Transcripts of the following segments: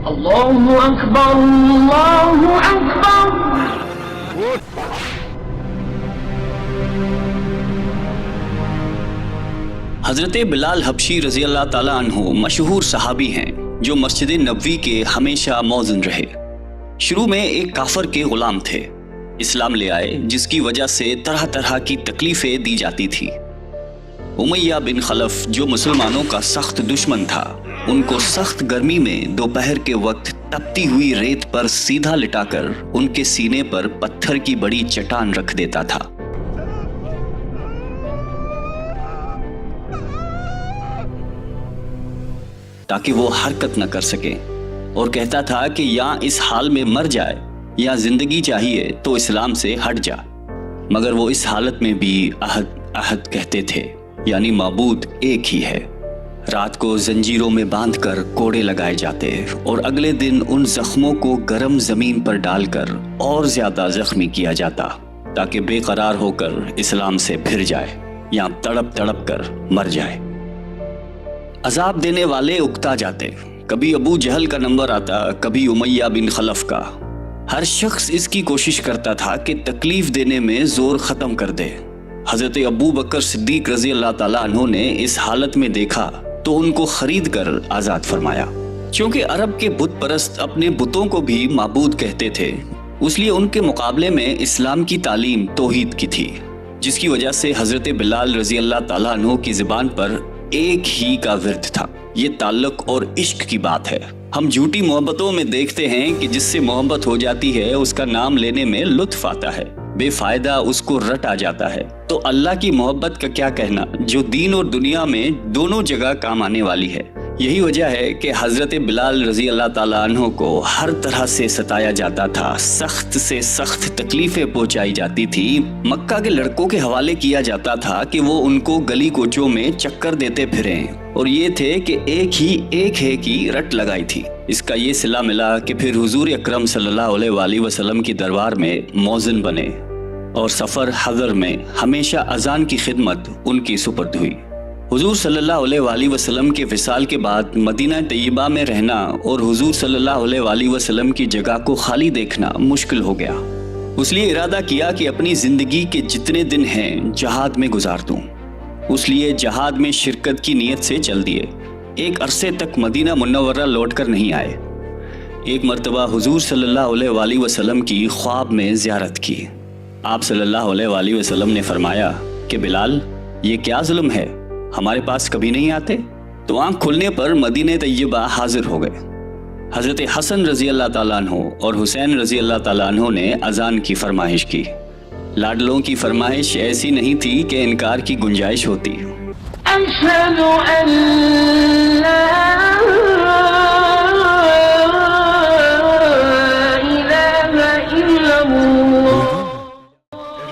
اللہ اکبر اللہ اکبر۔ حضرت بلال حبشی رضی اللہ تعالیٰ عنہ مشہور صحابی ہیں جو مسجد نبوی کے ہمیشہ موذن رہے۔ شروع میں ایک کافر کے غلام تھے، اسلام لے آئے جس کی وجہ سے طرح طرح کی تکلیفیں دی جاتی تھی۔ امیہ بن خلف جو مسلمانوں کا سخت دشمن تھا، ان کو سخت گرمی میں دوپہر کے وقت تپتی ہوئی ریت پر سیدھا لٹا کر ان کے سینے پر پتھر کی بڑی چٹان رکھ دیتا تھا۔ تاکہ وہ حرکت نہ کر سکے، اور کہتا تھا کہ یا اس حال میں مر جائے یا زندگی چاہیے تو اسلام سے ہٹ جا۔ مگر وہ اس حالت میں بھی احد کہتے تھے، یعنی معبود ایک ہی ہے۔ رات کو زنجیروں میں باندھ کر کوڑے لگائے جاتے اور اگلے دن ان زخموں کو گرم زمین پر ڈال کر اور زیادہ زخمی کیا جاتا تاکہ بے قرار ہو کر اسلام سے پھر جائے یا تڑپ تڑپ کر مر جائے۔ عذاب دینے والے اکتا جاتے، کبھی ابو جہل کا نمبر آتا، کبھی امیہ بن خلف کا۔ ہر شخص اس کی کوشش کرتا تھا کہ تکلیف دینے میں زور ختم کر دے۔ حضرت ابو بکر صدیق رضی اللہ تعالیٰ عنہ نے اس حالت میں دیکھا تو ان کو خرید کر آزاد فرمایا۔ چونکہ عرب کے بت پرست اپنے بتوں کو بھی معبود کہتے تھے، اس لیے ان کے مقابلے میں اسلام کی تعلیم توحید کی تھی، جس کی وجہ سے حضرت بلال رضی اللہ تعالیٰ عنہ کی زبان پر ایک ہی کا ورد تھا۔ یہ تعلق اور عشق کی بات ہے۔ ہم جھوٹی محبتوں میں دیکھتے ہیں کہ جس سے محبت ہو جاتی ہے اس کا نام لینے میں لطف آتا ہے، بے فائدہ اس کو رٹ آ جاتا ہے۔ تو اللہ کی محبت کا کیا کہنا، جو دین اور دنیا میں دونوں جگہ کام آنے والی ہے۔ یہی وجہ ہے کہ حضرت بلال رضی اللہ تعالیٰ عنہ کو ہر طرح سے ستایا جاتا تھا، سخت سے سخت تکلیفیں پہنچائی جاتی تھی۔ مکہ کے لڑکوں کے حوالے کیا جاتا تھا کہ وہ ان کو گلی کوچوں میں چکر دیتے پھریں، اور یہ تھے کہ ایک ہے کی رٹ لگائی تھی۔ اس کا یہ صلہ ملا کہ پھر حضور اکرم صلی اللہ علیہ وآلہ وسلم کی دربار میں موذن بنے، اور سفر حضر میں ہمیشہ اذان کی خدمت ان کی سپرد ہوئی۔ حضور صلی اللہ علیہ وآلہ وسلم کے وصال کے بعد مدینہ طیبہ میں رہنا اور حضور صلی اللہ علیہ وآلہ وسلم کی جگہ کو خالی دیکھنا مشکل ہو گیا۔ اس لیے ارادہ کیا کہ اپنی زندگی کے جتنے دن ہیں جہاد میں گزار دوں۔ اس لیے جہاد میں شرکت کی نیت سے چل دیے۔ ایک عرصے تک مدینہ منورہ لوٹ کر نہیں آئے۔ ایک مرتبہ حضور صلی اللہ علیہ وآلہ وسلم کی خواب میں زیارت کی۔ آپ صلی اللہ علیہ وآلہ وسلم نے فرمایا کہ بلال، یہ کیا ظلم ہے، ہمارے پاس کبھی نہیں آتے؟ تو آنکھ کھلنے پر مدینہ طیبہ حاضر ہو گئے۔ حضرت حسن رضی اللہ تعالیٰ عنہ اور حسین رضی اللہ تعالیٰ عنہ نے اذان کی فرمائش کی۔ لاڈلوں کی فرمائش ایسی نہیں تھی کہ انکار کی گنجائش ہوتی۔ اشہد ان لا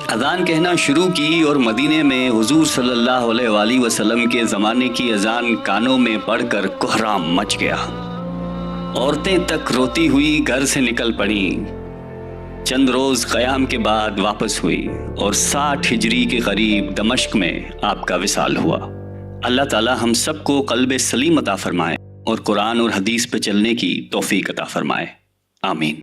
اذان کہنا شروع کی اور مدینے میں حضور صلی اللہ علیہ وآلہ وسلم کے زمانے کی اذان کانوں میں پڑھ کر کوہرام مچ گیا۔ عورتیں تک روتی ہوئی گھر سے نکل پڑیں۔ چند روز قیام کے بعد واپس ہوئی اور 60 ہجری کے قریب دمشق میں آپ کا وصال ہوا۔ اللہ تعالی ہم سب کو قلب سلیم عطا فرمائے اور قرآن اور حدیث پہ چلنے کی توفیق عطا فرمائے، آمین۔